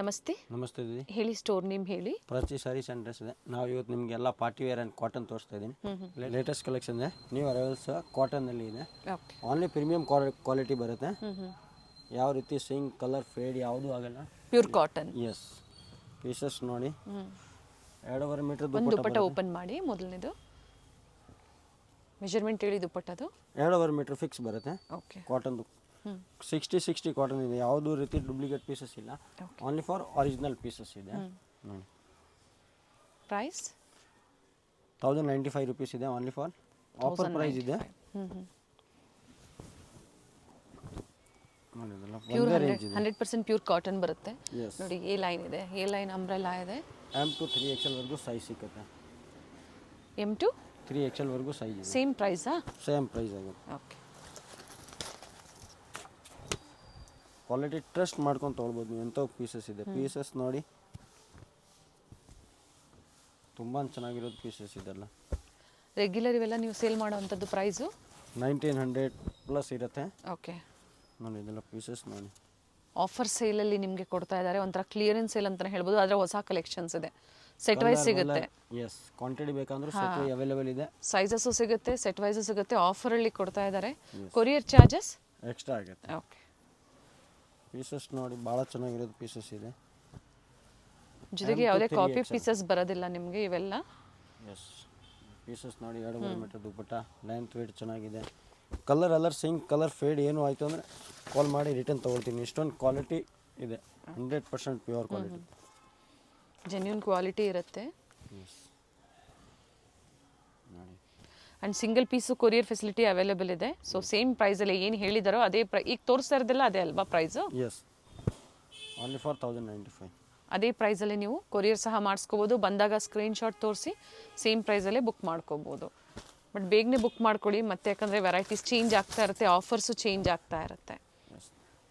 ನಮಸ್ತೆ. ನಮಸ್ತೆ ದೀದಿ. ಹೇಳಿ, ಸ್ಟೋರ್ ನೇಮ್ ಹೇಳಿ. ಪ್ರಾಚಿ ಸ್ಯಾರೀಸ್ ಆ್ಯಂಡ್ ಡ್ರೆಸ್ ಇದೆ. ನಾವು ಇವತ್ತು ನಿಮಗೆಲ್ಲ ಪಾರ್ಟಿ ವೇರ್ ಆ್ಯಂಡ್ ಕಾಟನ್ ತೋರಿಸ್ತಾ ಇದ್ದೀನಿ. ಲೇಟೆಸ್ಟ್ ಕಲೆಕ್ಷನ್ ಇದೆ. ನ್ಯೂ ಅರೈವಲ್ಸ್ ಕಾಟನ್ನಲ್ಲಿ ಇದೆ. ಓನ್ಲಿ ಪ್ರೀಮಿಯಂ ಕ್ವಾಲಿಟಿ ಬರುತ್ತೆ. ಯಾವ ರೀತಿ ಸ್ವಿಂಗ್ ಕಲರ್ ಫೇಡ್ ಯಾವುದೂ ಆಗಲ್ಲ. Pure cotton. ಎಸ್. ಪೀಸಸ್ ನೋಡಿ 2.5 ಮೀಟರ್ ದುಪ್ಪಟ್ಟ ಓಪನ್ ಮಾಡಿ. ಮೊದಲನೇದು ಮೆಜರ್ಮೆಂಟ್ ಹೇಳಿ. ದುಪ್ಪಟ್ಟದು 2.5 ಮೀಟರ್ ಫಿಕ್ಸ್ ಬರುತ್ತೆ. ಓಕೆ. ಕಾಟನ್ದು 60 ಕಾಟನ್ ಇದೆ. ಯಾವುದೂ ರೀತಿ ಡೂಪ್ಲಿಕೇಟ್ ಪೀಸಸ್ ಇಲ್ಲ. ಓನ್ಲಿ ಫಾರ್ ಒರಿಜಿನಲ್ ಪೀಸಸ್ ಇದೆ. ನೋಡಿ, ಪ್ರೈಸ್ 1095 ರುಪೀಸ್ ಇದೆ. ಓನ್ಲಿ ಫಾರ್ ಆಫರ್ ಪ್ರೈಸ್ ಇದೆ. ಪ್ಯೂರ್ 100% ಪ್ಯೂರ್ ಕಾಟನ್ ಬರುತ್ತೆ. ನೋಡಿ, ಎ ಲೈನ್ ಇದೆ, ಎ ಲೈನ್ ಅಂಬ್ರೆಲಾ ಇದೆ. M to 3XL ವರೆಗೂ ಸೈಜ್ ಸಿಗುತ್ತೆ. M to 3XL ವರೆಗೂ ಸೈಜ್ ಇದೆ. ಸೇಮ್ ಪ್ರೈಸಾ? ಸೇಮ್ ಪ್ರೈಸ್ ಆಗುತ್ತೆ. ಓಕೆ. ಕ್ವಾಲಿಟಿ ಟ್ರಸ್ಟ್ ಮಾಡ್ಕೊಂಡು ತೊಗೊಳ್ಬೋದು ನೀವು. ಎಂಥ ಪೀಸಸ್ ಇದೆ. ಪೀಸಸ್ ನೋಡಿ, ತುಂಬ ಚೆನ್ನಾಗಿರೋದು ಪೀಸಸ್ ಇದೆಲ್ಲ. ರೆಗ್ಯುಲರ್ ಇವೆಲ್ಲ ನೀವು ಸೇಲ್ ಮಾಡೋವಂಥದ್ದು ಪ್ರೈಸು 1900 ಪ್ಲಸ್ ಇರುತ್ತೆ. ಓಕೆ. ನೋಡಿ, ಇದೆಲ್ಲ ಪೀಸಸ್ ನೋಡಿ. ಆಫರ್ ಸೇಲಲ್ಲಿ ನಿಮಗೆ ಕೊಡ್ತಾ ಇದ್ದಾರೆ. ಒಂಥರ ಕ್ಲಿಯರೆನ್ಸ್ ಸೇಲ್ ಅಂತ ಹೇಳ್ಬೋದು. ಆದರೆ ಹೊಸ ಕಲೆಕ್ಷನ್ಸ್ ಇದೆ. ಸೆಟ್ ವೈಸ್ ಸಿಗುತ್ತೆ. ಎಸ್, ಕ್ವಾಂಟಿಟಿ ಬೇಕಂದ್ರೆ ಸೆಟ್ ಅವೈಲೇಬಲ್ ಇದೆ. ಸೈಜಸ್ಸು ಸಿಗುತ್ತೆ, ಸೆಟ್ ವೈಸು ಸಿಗುತ್ತೆ. ಆಫರಲ್ಲಿ ಕೊಡ್ತಾ ಇದ್ದಾರೆ. ಕೊರಿಯರ್ ಚಾರ್ಜಸ್ ಎಕ್ಸ್ಟ್ರಾ ಆಗುತ್ತೆ. ಓಕೆ. ಪೀಸಸ್ ನೋಡಿ, ಭಾಳ ಚೆನ್ನಾಗಿರೋದು ಪೀಸಸ್ ಇದೆ. ಜೊತೆಗೆ ಯಾವುದೇ ಕಾಪಿ ಪೀಸಸ್ ಬರೋದಿಲ್ಲ ನಿಮಗೆ ಇವೆಲ್ಲ. ಎಸ್, ಪೀಸಸ್ ನೋಡಿ. 2.5 ಮೀಟರ್ ದುಪ್ಪಟ್ಟ, ಲೆಂತ್ ವೇಟ್ ಚೆನ್ನಾಗಿದೆ. ಕಲರ್ ಸಿಂಗ್ ಕಲರ್ ಫೇಡ್ ಏನು ಆಯಿತು ಅಂದರೆ ಕಾಲ್ ಮಾಡಿ ರಿಟರ್ನ್ ತೊಗೊಳ್ತೀನಿ. ಇಷ್ಟೊಂದು ಕ್ವಾಲಿಟಿ ಇದೆ. 100% ಪ್ಯೂರ್ ಕ್ವಾಲಿಟಿ, ಜೆನ್ಯೂನ್ ಕ್ವಾಲಿಟಿ ಇರುತ್ತೆ. ಎಸ್ ನೋಡಿ. And single piece courier facility available ಇದೆ. ಸೊ ಸೇಮ್ ಪ್ರೈಸಲ್ಲಿ ಏನು ಹೇಳಿದಾರೋ ಅದೇ ಈಗ ತೋರಿಸ್ತಾ ಇರೋದಿಲ್ಲ ಅದೇ ಅಲ್ವಾ ಪ್ರೈಸು? S, only for 1095. ಅದೇ ಪ್ರೈಸಲ್ಲಿ ನೀವು ಕೊರಿಯರ್ ಸಹ ಮಾಡಿಸ್ಕೋಬೋದು. ಬಂದಾಗ ಸ್ಕ್ರೀನ್ಶಾಟ್ ತೋರಿಸಿ ಸೇಮ್ ಪ್ರೈಸಲ್ಲೇ ಬುಕ್ ಮಾಡ್ಕೋಬೋದು. ಬಟ್ ಬೇಗನೆ ಬುಕ್ ಮಾಡ್ಕೊಳ್ಳಿ, ಮತ್ತೆ ಯಾಕಂದರೆ ವೆರೈಟೀಸ್ ಚೇಂಜ್ ಆಗ್ತಾ ಇರುತ್ತೆ, ಆಫರ್ಸು ಚೇಂಜ್ ಆಗ್ತಾ ಇರುತ್ತೆ.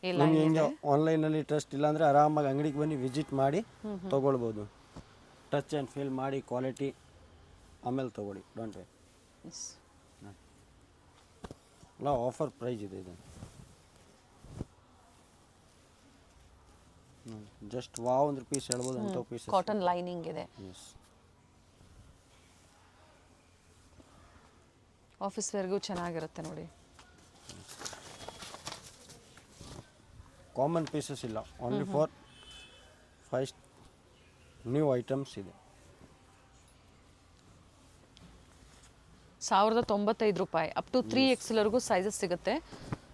ನಿಮಗೆ ಹಿಂಗೆ ಆನ್ಲೈನಲ್ಲಿ ಟ್ರಸ್ಟ್ ಇಲ್ಲ ಅಂದರೆ ಆರಾಮಾಗಿ ಅಂಗಡಿಗೆ ಬನ್ನಿ, ವಿಸಿಟ್ ಮಾಡಿ ತೊಗೊಳ್ಬೋದು. ಟಚ್ ಆ್ಯಂಡ್ ಫೀಲ್ ಮಾಡಿ ಕ್ವಾಲಿಟಿ, ಆಮೇಲೆ ತೊಗೊಳ್ಳಿ. Don't wait. ಎಲ್ಲ ಆಫರ್ ಪ್ರೈಸ್ ಇದೆ. ಇದು ಜಸ್ಟ್ ವಾವ್ ಅಂದ್ರೆ ಪೀಸ್ ಹೇಳ್ಬೋದು. ಅಂತ ಪೀಸ್ ಕಾಟನ್ ಲೈನಿಂಗ್ ಇದೆ. ಎಸ್, ಆಫೀಸ್ ವೇರ್ಗೂ ಚೆನ್ನಾಗಿರುತ್ತೆ ನೋಡಿ. ಕಾಮನ್ ಪೀಸಸ್ ಇಲ್ಲ. ಓನ್ಲಿ ಫಾರ್ 5 ನ್ಯೂ ಐಟಮ್ಸ್ ಇದೆ. 1095 ರೂಪಾಯಿ. ಅಪ್ ಟು 3XL ಸೈಜಸ್ ಸಿಗುತ್ತೆ.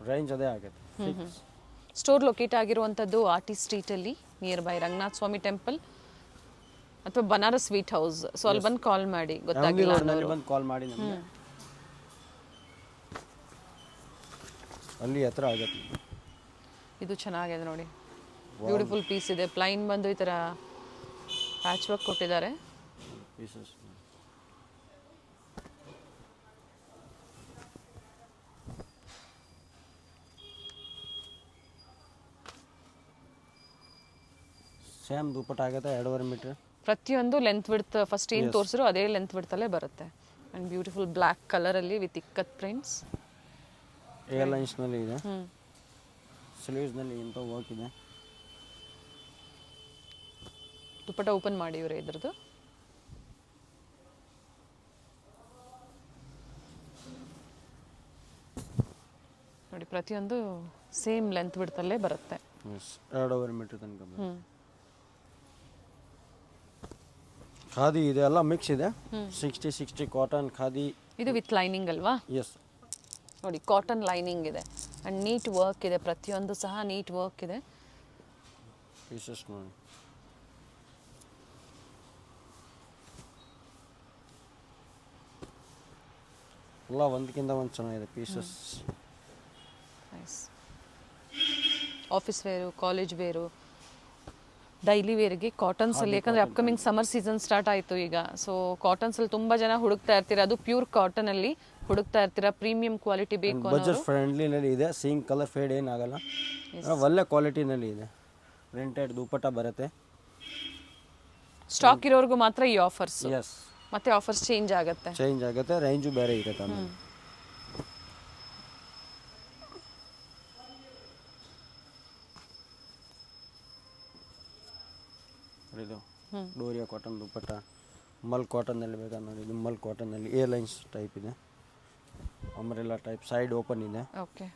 ರೇಂಜ್ ಅದೇ ಆಗುತ್ತೆ. ಸ್ಟೋರ್ ಲೊಕೇಟ್ ಆಗಿರುವಂಥದ್ದು ಆರ್ಟಿ ಸ್ಟ್ರೀಟಲ್ಲಿ, near by Ranganatha Swamy temple ಅಥವಾ ಬನಾರಸ್ ಸ್ವೀಟ್ ಹೌಸ್. ಸೊ ಅಲ್ಲಿ ಬಂದು ಕಾಲ್ ಮಾಡಿ, ಗೊತ್ತಾಗಿಲ್ಲ ಬಂದು ಕಾಲ್ ಮಾಡಿ ನಮಗೆ. ಅಲ್ಲಿ ಹತ್ರ ಆಗುತ್ತೆ. ಇದು ಚೆನ್ನಾಗಿದೆ ನೋಡಿ, ಬ್ಯೂಟಿಫುಲ್ ಪೀಸ್ ಇದೆ. ಪ್ಲೈನ್ ಬಂದು ಈ ಥರ ಪ್ಯಾಚ್ ವರ್ಕ್ ಕೊಟ್ಟಿದ್ದಾರೆ. ಪೀಸಸ್ ಸೇಮ್ ದುಪ್ಪಟ್ಟ ಆಗುತ್ತೆ. 2.5 ಮೀಟರ್. ಪ್ರತಿಯೊಂದು ಲೆಂತ್ ವಿಡ್ತ್ ಫಸ್ಟ್ ಏನು ತೋರಿಸಿರೋ ಅದೇ ಲೆಂತ್ ವಿಡ್ತಲ್ಲೇ ಬರುತ್ತೆ. ಆ್ಯಂಡ್ ಬ್ಯೂಟಿಫುಲ್ ಬ್ಲ್ಯಾಕ್ ಕಲರಲ್ಲಿ ವಿತ್ ಇಕ್ಕತ್ ಪ್ರಿಂಟ್ಸ್. ಏರ್ಲೈನ್ಸ್ನಲ್ಲಿ ಇದೆ. ಸ್ಲೀವ್ಸ್ನಲ್ಲಿ ಎಂತ ವರ್ಕ್ ಇದೆ. ದುಪ್ಪಟ್ಟ ಓಪನ್ ಮಾಡಿ ಇವರೇ ಇದ್ರದ್ದು. ನೋಡಿ, ಪ್ರತಿಯೊಂದು ಸೇಮ್ ಲೆಂತ್ ವಿಡ್ತಲ್ಲೇ ಬರುತ್ತೆ. 2.5 ಮೀಟರ್ ತನಕ. ಖಾದಿ ಇದೆ, ಎಲ್ಲ ಮಿಕ್ಸ್ ಇದೆ. 60 ಕಾಟನ್ ಖಾದಿ. ಇದು ವಿತ್ ಲೈನಿಂಗ್ ಅಲ್ವಾ? ಎಸ್, ನೋಡಿ, ಕಾಟನ್ ಲೈನಿಂಗ್ ಇದೆ ಆ್ಯಂಡ್ ನೀಟ್ ವರ್ಕ್ ಇದೆ. ಪ್ರತಿಯೊಂದು ಸಹ ನೀಟ್ ವರ್ಕ್ ಇದೆ. ಪೀಸಸ್ ನೋಡಿ, ಎಲ್ಲ ಒಂದಕ್ಕಿಂತ ಒಂದು ಚೆನ್ನಾಗಿದೆ pieces. Nice. Office wear, college wear, daily ವೇರ್ಗೆ ಕಾಟನ್ಸಲ್ಲಿ, ಯಾಕಂದರೆ ಅಪ್ಕಮಿಂಗ್ ಸಮರ್ ಸೀಸನ್ ಸ್ಟಾರ್ಟ್ ಆಯಿತು ಈಗ. ಸೊ ಕಾಟನ್ಸಲ್ಲಿ ತುಂಬ ಜನ ಹುಡುಕ್ತಾ ಇರ್ತೀರ. ಅದು ಪ್ಯೂರ್ ಕಾಟನಲ್ಲಿ ಹುಡುಕ್ತಾ ಇರ್ತೀರಾ. ಪ್ರೀಮಿಯಂ ಕ್ವಾಲಿಟಿ ಬೇಕು, ಬಜೆಟ್ ಫ್ರೆಂಡ್ಲಿನಲ್ಲಿ ಇದೆ. ಸೇಮ್ ಕಲರ್ ಫೇಡ್ ಏನಾಗಲ್ಲ, ಒಳ್ಳೆ ಕ್ವಾಲಿಟಿನಲ್ಲಿ ಇದೆ. ಪ್ರಿಂಟೆಡ್ ದುಪ್ಪಟ್ಟ ಬರುತ್ತೆ. ಸ್ಟಾಕ್ ಇರೋರ್ಗೂ ಮಾತ್ರ ಈ ಆಫರ್ಸ್. ಎಸ್, ಮತ್ತೆ ಆಫರ್ಸ್ ಚೇಂಜ್ ಆಗುತ್ತೆ. ರೇಂಜು ಬೇರೆ ಇರುತ್ತೆ. ಆಮೇಲೆ ಇದು ಡೋರಿಯಾ ಕಾಟನ್ ದುಪ್ಪಟ್ಟ, ಮಲ್ ಕಾಟನ್ನಲ್ಲಿ ಬೇಕಾ ನೋಡಿ, ಇದು ಮಲ್ ಕಾಟನ್ನಲ್ಲಿ ಎ ಲೈನ್ಸ್ ಟೈಪ್ ಇದೆ, ಅಂಬ್ರೆಲಾ ಟೈಪ್, ಸೈಡ್ ಓಪನ್ ಇದೆ. ಓಕೆ,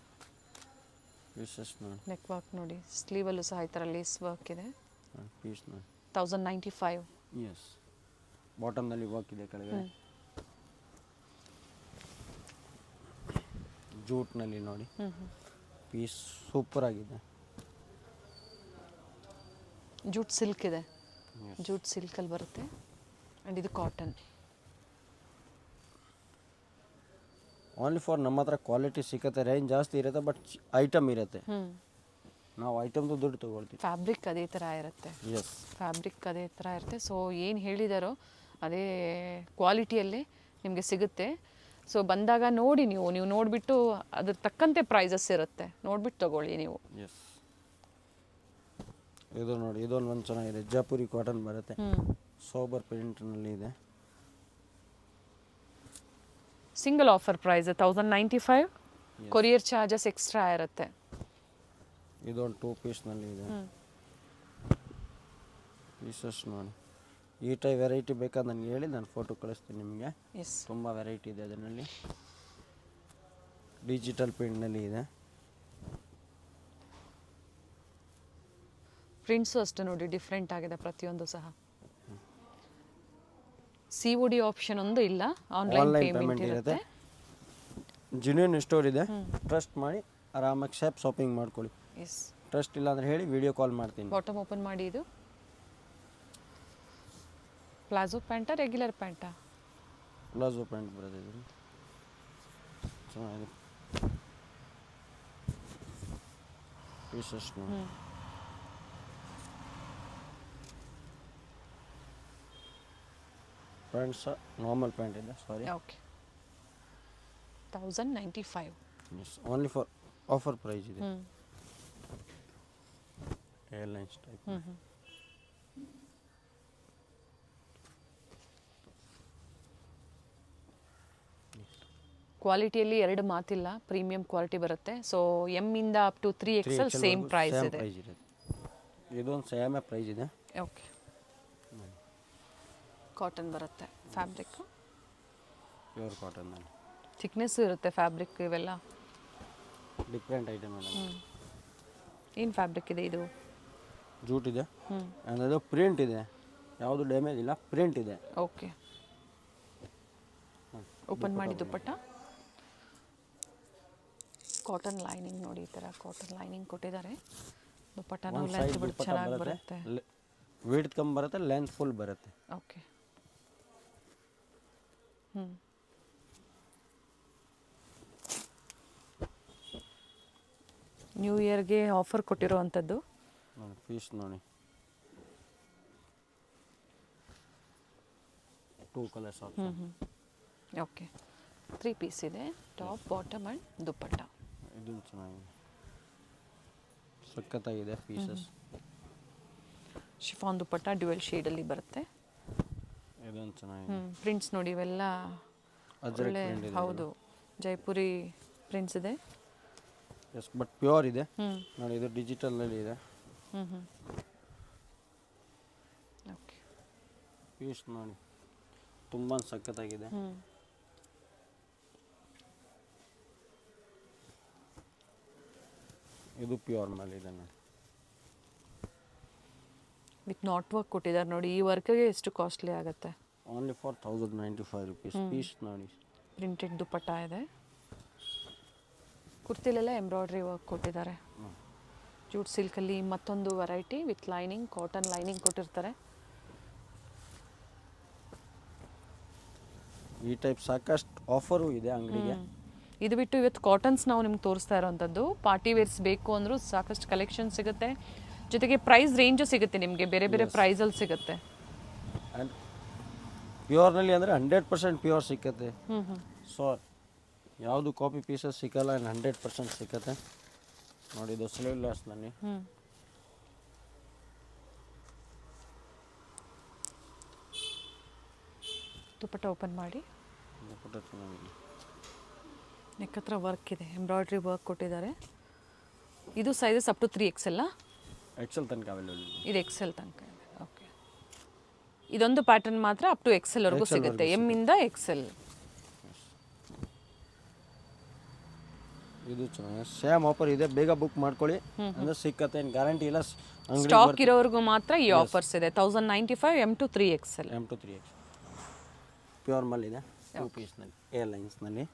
ಪೀಸಸ್ ನೋಡಿ, ನೆಕ್ ವರ್ಕ್ ನೋಡಿ, ಸ್ಲೀವಲ್ಲೂ ಸಹ ಈ ಥರ ಲೇಸ್ ವರ್ಕ್ ಇದೆ. ಪೀಸ್ ನೋಡಿ 1095. ಎಸ್, ಬಾಟಮ್ನಲ್ಲಿ ವರ್ಕ್ ಇದೆ ಕೆಳಗೆ. ಜೂಟ್ನಲ್ಲಿ ನೋಡಿ, ಪೀಸ್ ಸೂಪರ್ ಆಗಿದೆ. ಜೂಟ್ ಸಿಲ್ಕ್ ಇದೆ, ಜೂಟ್ ಸಿಲ್ಕಲ್ಲಿ ಬರುತ್ತೆ. ಆ್ಯಂಡ್ ಇದು ಕಾಟನ್. ಓನ್ಲಿ ಫಾರ್ ನಮ್ಮ ಹತ್ರ ಕ್ವಾಲಿಟಿ ಸಿಗುತ್ತೆ, ರೇಂಜ್ ಜಾಸ್ತಿ ಇರುತ್ತೆ, ಬಟ್ ಐಟಮ್ ಇರುತ್ತೆ. ನಾವು ಐಟಮ್ದು ದುಡ್ಡು ತೊಗೊಳ್ತೀವಿ. ಫ್ಯಾಬ್ರಿಕ್ ಅದೇ ಥರ ಇರುತ್ತೆ. ಎಸ್, ಫ್ಯಾಬ್ರಿಕ್ ಅದೇ ಥರ ಇರುತ್ತೆ. ಸೊ ಏನು ಹೇಳಿದಾರೋ ಅದೇ ಕ್ವಾಲಿಟಿಯಲ್ಲೇ ನಿಮಗೆ ಸಿಗುತ್ತೆ. ಸೊ ಬಂದಾಗ ನೋಡಿ, ನೀವು ನೋಡಿಬಿಟ್ಟು ಅದ್ರ ತಕ್ಕಂತೆ ಪ್ರೈಸಸ್ ಇರುತ್ತೆ, ನೋಡಿಬಿಟ್ಟು ತೊಗೊಳ್ಳಿ ನೀವು. ಎಸ್, ಇದು ನೋಡಿ, ಇದೊಂದು ಚೆನ್ನಾಗಿದೆ, ಜೈಪುರಿ ಕಾಟನ್ ಬರುತ್ತೆ, ಸೋಬರ್ ಪ್ರಿಂಟ್ನಲ್ಲಿ ಇದೆ. Single offer price 1095. Courier charges extra ಇರುತ್ತೆ. ಇದೊಂದು 2 ಪೀಸ್ನಲ್ಲಿ ಇದೆ. ಪೀಸಸ್ ನೋಡಿ, ಈ ಟೈಪ್ ವೆರೈಟಿ ಬೇಕಾದ ನನಗೆ ಹೇಳಿ, ನಾನು ಫೋಟೋ ಕಳಿಸ್ತೀನಿ ನಿಮಗೆ. ಎಸ್, ತುಂಬ ವೆರೈಟಿ ಇದೆ ಅದರಲ್ಲಿ. ಡಿಜಿಟಲ್ ಪ್ರಿಂಟ್ನಲ್ಲಿ ಇದೆ. ಪ್ರಿಂಟ್ಸು ಅಷ್ಟೇ ನೋಡಿ, ಡಿಫ್ರೆಂಟ್ ಆಗಿದೆ ಪ್ರತಿಯೊಂದು ಸಹ. COD ಆಪ್ಷನ್ ಒಂದು ಇಲ್ಲ, ಆನ್ಲೈನ್ ಪೇಮೆಂಟ್ ಇರುತ್ತೆ. ಜೆನ್ಯೂನ್ ಸ್ಟೋರ್ ಇದೆ, ಟ್ರಸ್ಟ್ ಮಾಡಿ ಆರಾಮಾಗಿ ಶಾಪಿಂಗ್ ಮಾಡ್ಕೊಳ್ಳಿ. ಎಸ್, ಟ್ರಸ್ಟ್ ಇಲ್ಲ ಅಂದರೆ ಹೇಳಿ, ವಿಡಿಯೋ ಕಾಲ್ ಮಾಡ್ತೀನಿ. ಬಾಟಮ್ ಓಪನ್ ಮಾಡಿ. ಇದು ಪ್ಲಾಜೋ ಪ್ಯಾಂಟಾ, ರೆಗ್ಯುಲರ್ ಪ್ಯಾಂಟಾ? ಪ್ಲಾಜೋ ಪ್ಯಾಂಟ್ ಬರುತ್ತೆ. ಇದು ಚೆನ್ನಾಗಿದೆ. ಪೀಸಸ್ ಪ್ಯಾಂಟ್ಸ್ ನಾರ್ಮಲ್ ಪ್ಯಾಂಟ್ ಇದೆ, sorry. Okay, 1095. Yes, only for offer price ಇದೆ. Airlines type. ಕ್ವಾಲಿಟಿಯಲ್ಲಿ ಎರಡು ಮಾತಿಲ್ಲ, ಪ್ರೀಮಿಯಂ ಕ್ವಾಲಿಟಿ ಬರುತ್ತೆ. ಸೊ ಎಮ್ ಇಂದ up to 3XL same price ಇದೆ. ಇದೊಂದು ಸೇಮ್ ಪ್ರೈಸ್ ಇದೆ. ಓಕೆ, ಕಾಟನ್ ಬರುತ್ತೆ, ಫ್ಯಾಬ್ರಿಕ್ ಪ್ಯೂರ್ ಕಾಟನ್ನಲ್ಲಿ. ಥಿಕ್ನೆಸ್ಸು ಇರುತ್ತೆ ಫ್ಯಾಬ್ರಿಕ್. ಇವೆಲ್ಲ ಡಿಫ್ರೆಂಟ್ ಐಟಮ್ ಎಲ್ಲ. ಏನು ಫ್ಯಾಬ್ರಿಕ್ ಇದೆ ಇದು? ಜೂಟ್ ಇದೆ, ಅದು ಪ್ರಿಂಟ್ ಇದೆ, ಯಾವುದು ಡ್ಯಾಮೇಜ್ ಇಲ್ಲ, ಪ್ರಿಂಟ್ ಇದೆ. ಓಕೆ, ಓಪನ್ ಮಾಡಿ. ದುಪ್ಪಟ್ಟ ಕಾಟನ್ ಲೈನಿಂಗ್ ನೋಡಿ, ಈ ಥರ ಕಾಟನ್ ಲೈನಿಂಗ್ ಕೊಟ್ಟಿದ್ದಾರೆ. ದುಪ್ಪಟ್ಟನೂ ಲೆಂತ್ ಬಿಟ್ಟು ಚೆನ್ನಾಗಿ ಬರುತ್ತೆ. ವಿಡ್ತ್ ಕಮ್ಮಿ ಬರುತ್ತೆ, ಲೆಂತ್ ಫುಲ್ ಬರುತ್ತೆ. ಓಕೆ, ನ್ಯೂ ಇಯರ್ಗೆ ಆಫರ್ ಕೊಟ್ಟಿರೋವಂಥದ್ದು. ಪೀಸ್ ನೋಡಿ, 2 ಕಲರ್ಸ್ ಆಪ್ಷನ್. ಓಕೆ, 3 ಪೀಸ್ ಇದೆ, ಟಾಪ್, ಬಾಟಮ್ ಆ್ಯಂಡ್ ದುಪ್ಪಟ್ಟ. ಇದು ಚೆನ್ನಾಗಿದೆ, ಸಖತ್ತಾಗಿದೆ ಪೀಸಸ್. ಶಿಫಾನ್ ದುಪ್ಪಟ್ಟ ಡ್ಯುಯಲ್ ಶೇಡಲ್ಲಿ ಬರುತ್ತೆ. ಇದೊಂದು ಚೆನ್ನಾಗಿದೆ. ಪ್ರಿಂಟ್ಸ್ ನೋಡಿ, ಇವೆಲ್ಲ ಒಳ್ಳೆ, ಹೌದು, ಜೈಪುರಿ ಪ್ರಿಂಟ್ಸ್ ಇದೆ. ಎಸ್, ಬಟ್ ಪ್ಯೂರ್ ಇದೆ ನೋಡಿ. ಇದು ಡಿಜಿಟಲ್ನಲ್ಲಿ ಇದೆ. ಓಕೆ, ಪೀಸ್ ನೋಡಿ, ತುಂಬ ಸಖತ್ತಾಗಿದೆ. ಇದು ಪ್ಯೂರ್ ಮೇಲೆ ಇದೆ ನೋಡಿ, ವಿತ್ ನಾಟ್ ವರ್ಕ್ ಕೊಟ್ಟಿದ್ದಾರೆ ನೋಡಿ. ಈ ವರ್ಕ್ಗೆ ಎಷ್ಟು ಕಾಸ್ಟ್ಲಿ ಆಗುತ್ತೆ? Only for 1095 rupees. ಪೀಸ್ ನೋಡಿ, ಪ್ರಿಂಟೆಡ್ ದುಪ್ಪಟ್ಟ ಇದೆ. ಕುರ್ತಿಲೆಲ್ಲ ಎಂಬ್ರಾಯ್ಡ್ರಿ ವರ್ಕ್ ಕೊಟ್ಟಿದ್ದಾರೆ. ಜೂಟ್ ಸಿಲ್ಕಲ್ಲಿ ಮತ್ತೊಂದು variety with lining, cotton lining ಕೊಟ್ಟಿರ್ತಾರೆ. ಈ ಟೈಪ್ ಸಾಕಷ್ಟು ಆಫರು ಇದೆ ಅಂಗಡಿಗೆ. ಇದು ಬಿಟ್ಟು ಇವತ್ತು ಕಾಟನ್ಸ್ ನಾವು ನಿಮ್ಗೆ ತೋರಿಸ್ತಾ ಇರೋವಂಥದ್ದು. ಪಾರ್ಟಿ ವೇರ್ಸ್ ಬೇಕು ಅಂದರೂ ಸಾಕಷ್ಟು ಕಲೆಕ್ಷನ್ ಸಿಗುತ್ತೆ, ಜೊತೆಗೆ ಪ್ರೈಸ್ ರೇಂಜು ಸಿಗುತ್ತೆ ನಿಮಗೆ, ಬೇರೆ ಬೇರೆ ಪ್ರೈಸಲ್ಲಿ ಸಿಗುತ್ತೆ. ಆ್ಯಂಡ್ ಪ್ಯೂರ್ನಲ್ಲಿ ಅಂದರೆ 100% ಪ್ಯೂರ್ ಸಿಕ್ಕತ್ತೆ. ಸೊ ಯಾವುದು ಕಾಪಿ ಪೀಸಸ್ ಸಿಕ್ಕಲ್ಲ, 100% ಸಿಕ್ಕತ್ತೆ ನೋಡಿ. ಇದು ಸ್ಲೀವ್ಲೆಸ್ನಲ್ಲಿ ದುಪ್ಪಟ್ಟ ಓಪನ್ ಮಾಡಿ. ದುಪ್ಪಟ್ಟ ಚೆನ್ನಾಗಿದೆ, ನೆಕ್ ಹತ್ರ ವರ್ಕ್ ಇದೆ, ಎಂಬ್ರಾಯ್ಡ್ರಿ ವರ್ಕ್ ಕೊಟ್ಟಿದ್ದಾರೆ. ಇದು sizes up to 3XL. XL ತನಕ ಅವೈಲೇಬಲ್. ಇದು XL ತನಕ ಇದೆ. ಓಕೆ, ಇದೊಂದು ಪ್ಯಾಟರ್ನ್ ಮಾತ್ರ ಅಪ್ ಟು ಎಕ್ಸೆಲ್ ವರೆಗೂ ಸಿಗುತ್ತೆ, ಎಮ್ ಇಂದ ಎಕ್ಸೆಲ್. ಇದು ಚೆನ್ನಾಗಿ ಸೇಮ್ ಆಫರ್ ಇದೆ, ಬೇಗ ಬುಕ್ ಮಾಡ್ಕೊಳ್ಳಿ ಅಂದ್ರೆ ಸಿಕ್ಕತ್ತೆ, ಏನು ಗ್ಯಾರಂಟಿ ಇಲ್ಲ. ಸ್ಟಾಕ್ ಇರೋವರೆಗೂ ಮಾತ್ರ ಈ ಆಫರ್ಸ್ ಇದೆ. 1095 M to 3XL. M to 3XL pure mul ಇದೆ, 2 ಪೀಸ್ನಲ್ಲಿ ಏರ್ಲೈನ್ಸ್ನಲ್ಲಿ.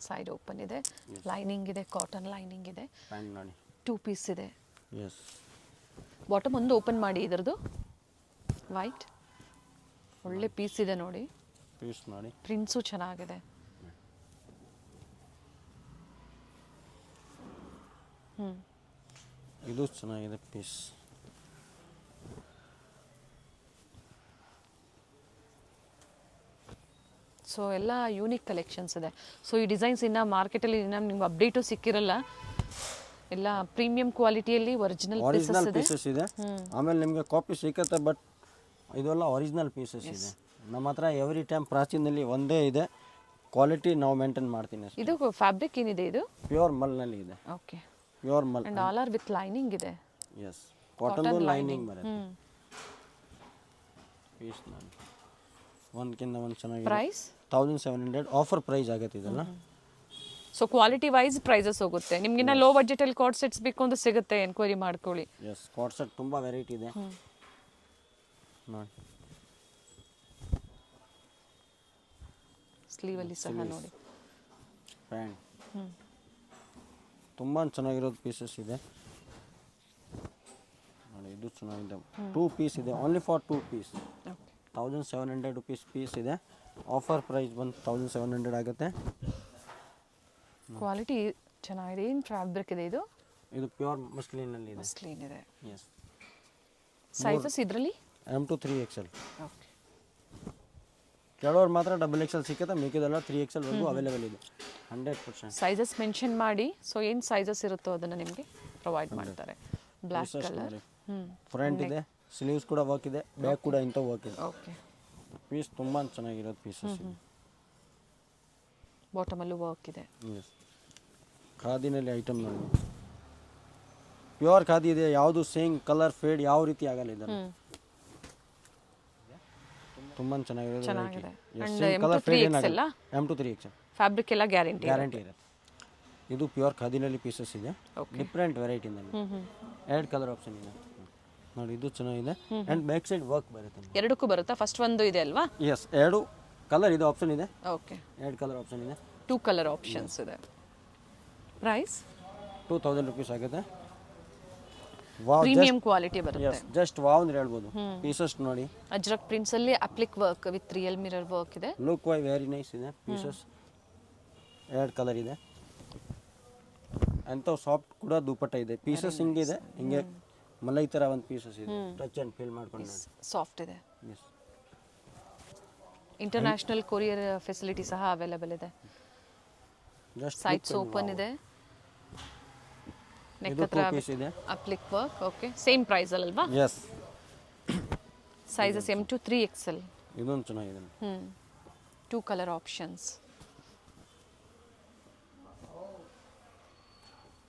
ಸೈಡ್ ಓಪನ್ ಇದೆ, ಲೈನಿಂಗ್ ಇದೆ, ಕಾಟನ್ ಲೈನಿಂಗ್ ಇದೆ, ಪ್ಯಾಂಟ್ ನೋಡಿ 2 ಪೀಸ್ ಇದೆ. ಎಸ್, ಬಾಟಮ್ ಒಂದು ಓಪನ್ ಮಾಡಿ, ಇದರದು ವೈಟ್ ಒಳ್ಳೆ ಪೀಸ್ ಇದೆ ನೋಡಿ, ಪೀಸ್ ನೋಡಿ, ಪ್ರಿಂಟ್ಸು ಚೆನ್ನಾಗಿದೆ. ಇದು ಚೆನ್ನಾಗಿದೆ ಪೀಸ್. ಸೊ ಎಲ್ಲ ಯೂನಿಕ್ ಕಲೆಕ್ಷನ್ಸ್ ಇದೆ. ಸೊ ಈ ಡಿಸೈನ್ಸ್ ಇನ್ನು ಮಾರ್ಕೆಟಲ್ಲಿ ಇನ್ನು ನಿಮ್ಗೆ ಅಪ್ಡೇಟು ಸಿಕ್ಕಿರಲ್ಲ, ಎಲ್ಲ ಪ್ರೀಮಿಯಂ ಕ್ವಾಲಿಟಿಯಲ್ಲಿ ಒರಿಜಿನಲ್ ಪೀಸಸ್ ಇದೆ. ಆಮೇಲೆ ನಿಮಗೆ ಕಾಪಿ ಸಿಕ್ಕತ್ತೆ, ಬಟ್ ಇದೆಲ್ಲ ಒರಿಜಿನಲ್ ಪೀಸಸ್ ಇದೆ. ನಮ್ಮ ಹತ್ರ ಎವ್ರಿ ಟೈಮ್ ಪ್ರಾಚೀನಲ್ಲಿ ಒಂದೇ ಇದೆ, ಕ್ವಾಲಿಟಿ ನಾವು ಮೇಂಟೈನ್ ಮಾಡ್ತೀನಿ ಅಷ್ಟೇ. ಇದು ಫ್ಯಾಬ್ರಿಕ್ ಏನಿದೆ, ಇದು ಪ್ಯೂರ್ ಮಲ್ನಲ್ಲಿ ಇದೆ. Okay, pure mul and all are with lining ಇದೆ. ಎಸ್, ಕಾಟನ್ ಲೈನಿಂಗ್ ಬರುತ್ತೆ. ಪೀಸ್ ನೋಡಿ ಒಂದಕ್ಕಿಂತ ಒಂದು ಚೆನ್ನಾಗಿದೆ. ಪ್ರೈಸ್ 1700 ಆಫರ್ ಪ್ರೈಸ್ ಆಗುತ್ತೆ ಇದೆಲ್ಲ. ಸೊ ಕ್ವಾಲಿಟಿ ವೈಸ್ ಪ್ರೈಸಸ್ ಹೋಗುತ್ತೆ. ನಿಮ್ಗಿನ್ನ ಲೋ ಬಜೆಟಲ್ಲಿ ಕಾರ್ಡ್ ಸೆಟ್ಸ್ ಬೇಕು ಅಂತ ಸಿಗುತ್ತೆ, ಎನ್ಕ್ವೈರಿ ಮಾಡ್ಕೊಳ್ಳಿ. ಎಸ್, ಕಾರ್ಡ್ ಸೆಟ್ ತುಂಬ ವೆರೈಟಿ ಇದೆ ನೋಡಿ. ಸ್ಲೀವಲ್ಲಿ ಸಹ ನೋಡಿ, ಪ್ಯಾಂಟ್ ತುಂಬ ಚೆನ್ನಾಗಿರೋದು ಪೀಸಸ್ ಇದೆ ನೋಡಿ. ಇದು ಚೆನ್ನಾಗಿದೆ, 2 ಪೀಸ್ ಇದೆ, only for 2 piece. 1700 rupees piece ಇದೆ. ಆಫರ್ ಪ್ರೈಸ್ ಬಂದು 1700 ಆಗುತ್ತೆ. ಕ್ವಾಲಿಟಿ ಚೆನ್ನಾಗಿದೆ. ಏನು ಫ್ಯಾಬ್ರಿಕ್ ಇದೆ ಇದು? ಇದು ಪ್ಯೂರ್ ಮಸ್ಲಿನಲ್ಲಿ ಇದೆ. ಮಸ್ಲಿನ್ ಇದೆ. ಎಸ್, ಸೈಜಸ್ ಇದರಲ್ಲಿ ಎಮ್ ಟು 3XL. ಓಕೆ, ಕೆಲವ್ರು ಮಾತ್ರ XXL ಸಿಕ್ಕತ್ತೆ, ಮಿಕ್ಕಿದೆಲ್ಲ 3XL ವರೆಗೂ ಅವೈಲೇಬಲ್ ಇದೆ. 100% ಸೈಜಸ್ ಮೆನ್ಷನ್ ಮಾಡಿ, ಸೊ ಏನು ಸೈಜಸ್ ಇರುತ್ತೋ ಅದನ್ನು ನಿಮಗೆ ಪ್ರೊವೈಡ್ ಮಾಡ್ತಾರೆ. ಬ್ಲ್ಯಾಕ್ ಕಲರ್, ಫ್ರಂಟ್ ಇದೆ, ಸ್ಲೀವ್ಸ್ ಕೂಡ ವರ್ಕ್ ಇದೆ, ಬ್ಯಾಕ್ ಕೂಡ ಇಂಥ ವರ್ಕ್ ಇದೆ. ಓಕೆ, ಪೀಸ್ ತುಂಬ ಚೆನ್ನಾಗಿರೋದು ಪೀಸಸ್ ಇದೆ. ಬಾಟಮಲ್ಲೂ ವರ್ಕ್ ಇದೆ. ಎಸ್, ಖಾದಿನಲ್ಲಿ ಐಟಮ್ ನೋಡಿ, ಪ್ಯೂರ್ ಖಾದಿ ಇದೆ, ಯಾವುದು ಸೇಮ್ ಕಲರ್ ಫೇಡ್ ಯಾವ ರೀತಿ ಆಗಲ್ಲ ಇದರಲ್ಲಿ. ತುಂಬ ಚೆನ್ನಾಗಿರೋದು. ಚೆನ್ನಾಗಿದೆ. ಕಲರ್ ಫೇಡ್ ಏನಾಗಲ್ಲ. ಎಮ್ ಟು 3XL ಫ್ಯಾಬ್ರಿಕ್ ಎಲ್ಲ ಗ್ಯಾರಂಟಿ ಇರುತ್ತೆ. ಇದು ಪ್ಯೂರ್ ಖಾದಿನಲ್ಲಿ ಪೀಸಸ್ ಇದೆ, ಡಿಫ್ರೆಂಟ್ ವೆರೈಟಿನಲ್ಲಿ. 2 ಕಲರ್ ಆಪ್ಷನ್ ಇದೆ ನೋಡಿ, ಇದು ಚೆನ್ನಾಗಿದೆ. ಆ್ಯಂಡ್ ಬ್ಯಾಕ್ ಸೈಡ್ ವರ್ಕ್ ಬರುತ್ತೆ. ಎರಡಕ್ಕೂ ಬರುತ್ತಾ? ಫಸ್ಟ್ ಒಂದು ಇದೆ ಅಲ್ವಾ? ಎಸ್, 2 ಕಲರ್ ಇದು ಆಪ್ಷನ್ ಇದೆ. ಓಕೆ, 2 ಕಲರ್ ಆಪ್ಷನ್ ಇದೆ, 2 ಕಲರ್ ಆಪ್ಷನ್ಸ್ ಇದೆ. ಪ್ರೈಸ್ 2000 ರುಪೀಸ್ ಆಗುತ್ತೆ. ಪ್ರೀಮಿಯಂ ಕ್ವಾಲಿಟಿ ಬರುತ್ತೆ. ಜಸ್ಟ್ ವಾವ್ ಅಂದ್ರೆ ಹೇಳ್ಬೋದು. ಪೀಸಸ್ ನೋಡಿ, ಅಜ್ರಕ್ ಪ್ರಿಂಟ್ಸ್ ಅಲ್ಲಿ applique work with real mirror work ಇದೆ. ಲುಕ್ ವೈ ವೆರಿ ನೈಸ್ ಇದೆ ಪೀಸಸ್. 2 ಕಲರ್ ಇದೆ. ಅಂತ ಸಾಫ್ಟ್ ಕೂಡ ದುಪಟ್ಟ ಇದೆ. ಪೀಸಸ್ ಹಿಂಗಿದೆ, ಹಿಂಗೆ ಮಲೈ ಥರ ಒಂದು ಪೀಸಸ್ ಇದೆ. ಟಚ್ ಆ್ಯಂಡ್ ಫೀಲ್ ಮಾಡ್ಕೊಂಡು ಸಾಫ್ಟ್ ಇದೆ. ಎಸ್, ಇಂಟರ್ನ್ಯಾಷನಲ್ ಕೊರಿಯರ್ ಫೆಸಿಲಿಟಿ ಸಹ ಅವೈಲೇಬಲ್ ಇದೆ. ಜಸ್ಟ್ ಸೈಡ್ಸ್ ಓಪನ್ ಇದೆ. ನೆಕ್ ಹತ್ರ applique work. Okay, same price ಅಲ್ವಾ? Yes, sizes M to 3XL. ಇದೊಂದು ಚೆನ್ನಾಗಿದೆ. 2 ಕಲರ್ ಆಪ್ಷನ್ಸ್.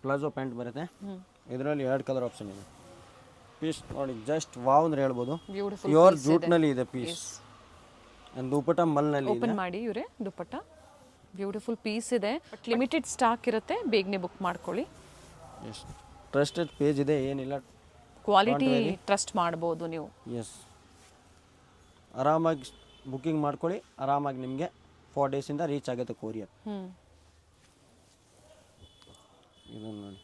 ಪ್ಲಾಜೋ ಪ್ಯಾಂಟ್ ಬರುತ್ತೆ, ಇದರಲ್ಲಿ 2 ಕಲರ್ ಆಪ್ಷನ್ ಇದೆ. ಪೀಸ್ ನೋಡಿ, ಜಸ್ಟ್ ವಾವ್ ಅಂದ್ರೆ ಹೇಳ್ಬೋದು. ಪ್ಯೂರ್ ಜೂಟ್ನಲ್ಲಿ ಇದೆ ಪೀಸ್. ದುಪಟ್ಟ ಮಲ್ನಲ್ಲಿ ಓಪನ್ ಮಾಡಿ ಇವರೇ ದುಪಟ್ಟ. ಬ್ಯೂಟಿಫುಲ್ ಪೀಸ್ ಇದೆ, ಬಟ್ ಲಿಮಿಟೆಡ್ ಸ್ಟಾಕ್ ಇರುತ್ತೆ, ಬೇಗನೆ ಬುಕ್ ಮಾಡ್ಕೊಳ್ಳಿ. ಎಸ್, ಟ್ರಸ್ಟೆಡ್ ಪೇಜ್ ಇದೆ, ಏನಿಲ್ಲ, ಕ್ವಾಲಿಟಿ ಟ್ರಸ್ಟ್ ಮಾಡ್ಬೋದು ನೀವು. ಎಸ್, ಆರಾಮಾಗಿ ಬುಕ್ಕಿಂಗ್ ಮಾಡ್ಕೊಳ್ಳಿ, ಆರಾಮಾಗಿ ನಿಮಗೆ 4 ಡೇಸಿಂದ ರೀಚ್ ಆಗುತ್ತೆ ಕೊರಿಯರ್. ಇದನ್ನು ನೋಡಿ,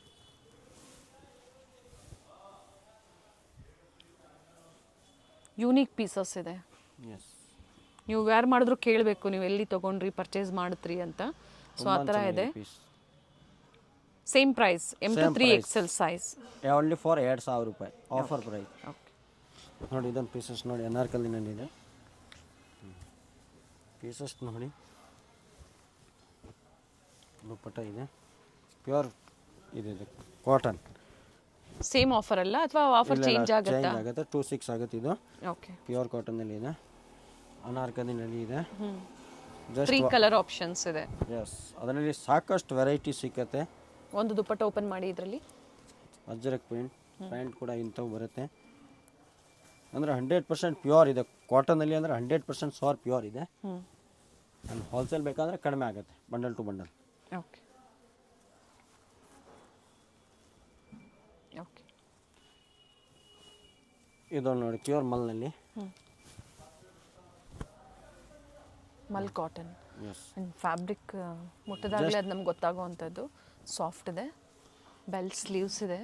ಯೂನಿಕ್ ಪೀಸಸ್ ಇದೆ. ಎಸ್, ನೀವು ವೇರ್ ಮಾಡಿದ್ರು ಕೇಳಬೇಕು, ನೀವು ಎಲ್ಲಿ ತೊಗೊಂಡ್ರಿ, ಪರ್ಚೇಸ್ ಮಾಡಿದ್ರಿ ಅಂತ. ಸೊ ಆ ಥರ ಇದೆ. Same price, M to 3XL size. Only for 2000 ರೂಪಾಯಿ ಆಫರ್ ಪ್ರೈಸ್. ನೋಡಿ, ಇದೊಂದು ಪೀಸಸ್ ನೋಡಿ, ಅನಾರ್ಕಲಿನಲ್ಲಿ ಇದೆ. ಪೀಸಸ್ ನೋಡಿ, ದುಪಟ್ಟ ಇದೆ, ಪ್ಯೂರ್ ಇದೆ, ಕಾಟನ್. ಸೇಮ್ ಆಫರ್ ಅಲ್ಲ, ಅಥವಾ ಆಫರ್ ಚೇಂಜ್ ಆಗುತ್ತೆ? 26 ಆಗುತ್ತೆ. ಇದು ಓಕೆ, ಪ್ಯೂರ್ ಕಾಟನ್ನಲ್ಲಿ ಇದೆ, ಅನಾರ್ಕಲಿನಲ್ಲಿ ಇದೆ. 3 ಕಲರ್ ಆಪ್ಷನ್ಸ್ ಇದೆ. ಎಸ್, ಅದರಲ್ಲಿ ಸಾಕಷ್ಟು ವೆರೈಟಿ ಸಿಕ್ಕತ್ತೆ. ಒಂದು ದುಪಟ್ಟ ಓಪನ್ ಮಾಡಿ, ಇದರಲ್ಲಿ ಅಜ್ರಕ್ ಪ್ಯಾಂಟ್ ಕೂಡ ಇಂಥವು ಬರುತ್ತೆ. ಅಂದರೆ 100% ಪ್ಯೂರ್ ಇದೆ. ಕಾಟನಲ್ಲಿ ಅಂದರೆ 100% ಸಾರ್ ಪ್ಯೂರ್ ಇದೆ. ಆ್ಯಂಡ್ ಹೋಲ್ಸೇಲ್ ಬೇಕಾದರೆ ಕಡಿಮೆ ಆಗುತ್ತೆ bundle to bundle. Okay okay. ಇದೊಂದು ನೋಡಿ ಪ್ಯೂರ್ ಮಲ್ನಲ್ಲಿ. Mul cotton yes. And fabric ಮುಟ್ಟದಾಗಲೇ ಅದು ನಮ್ಗೆ ಗೊತ್ತಾಗುವಂಥದ್ದು. ಸಾಫ್ಟ್ ಇದೆ, ಬೆಲ್ ಸ್ಲೀವ್ಸ್ ಇದೆ.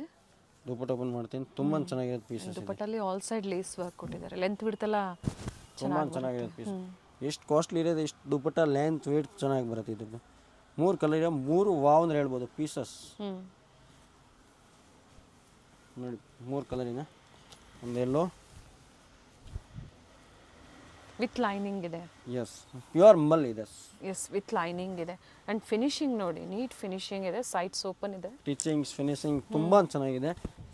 ದುಪ್ಪಟ್ಟ ಓಪನ್ ಮಾಡ್ತೀನಿ. ತುಂಬ ಚೆನ್ನಾಗಿರೋದು ಪೀಸಸ್. ದುಪ್ಪಟ್ಟಲ್ಲಿ ಆಲ್ ಸೈಡ್ ಲೇಸ್ ವರ್ಕ್ ಕೊಟ್ಟಿದ್ದಾರೆ. ಲೆಂತ್ ಬಿಡ್ತಲ್ಲ ತುಂಬ ಚೆನ್ನಾಗಿರೋದು ಪೀಸ್. ಎಷ್ಟು ಕಾಸ್ಟ್ಲಿ ಇರೋದು ಇಷ್ಟು ದುಪ್ಪಟ್ಟ ಲೆಂತ್ ವೇಟ್ ಚೆನ್ನಾಗಿ ಬರುತ್ತೆ. ಇದು 3 ಕಲರ್ ಇದೆ, 3 ವಾವ್ ಅಂದ್ರೆ ಹೇಳ್ಬೋದು ಪೀಸಸ್. ನೋಡಿ 3 ಕಲರ್ ಇದೆ. ಒಂದು ಎಲ್ಲೋ ವಿತ್ ಲೈನಿಂಗ್ ಇದೆ. ಎಸ್ ಪ್ಯೂರ್ ಮಲ್ ಇದೆ. ಎಸ್ ವಿತ್ ಲೈನಿಂಗ್ ಇದೆ. ಆ್ಯಂಡ್ ಫಿನಿಶಿಂಗ್ ನೋಡಿ, ನೀಟ್ ಫಿನಿಶಿಂಗ್ ಇದೆ. ಸೈಡ್ಸ್ ಓಪನ್ ಇದೆ. ಸ್ಟಿಚಿಂಗ್ಸ್ ಫಿನಿಶಿಂಗ್ ತುಂಬ ಚೆನ್ನಾಗಿದೆ.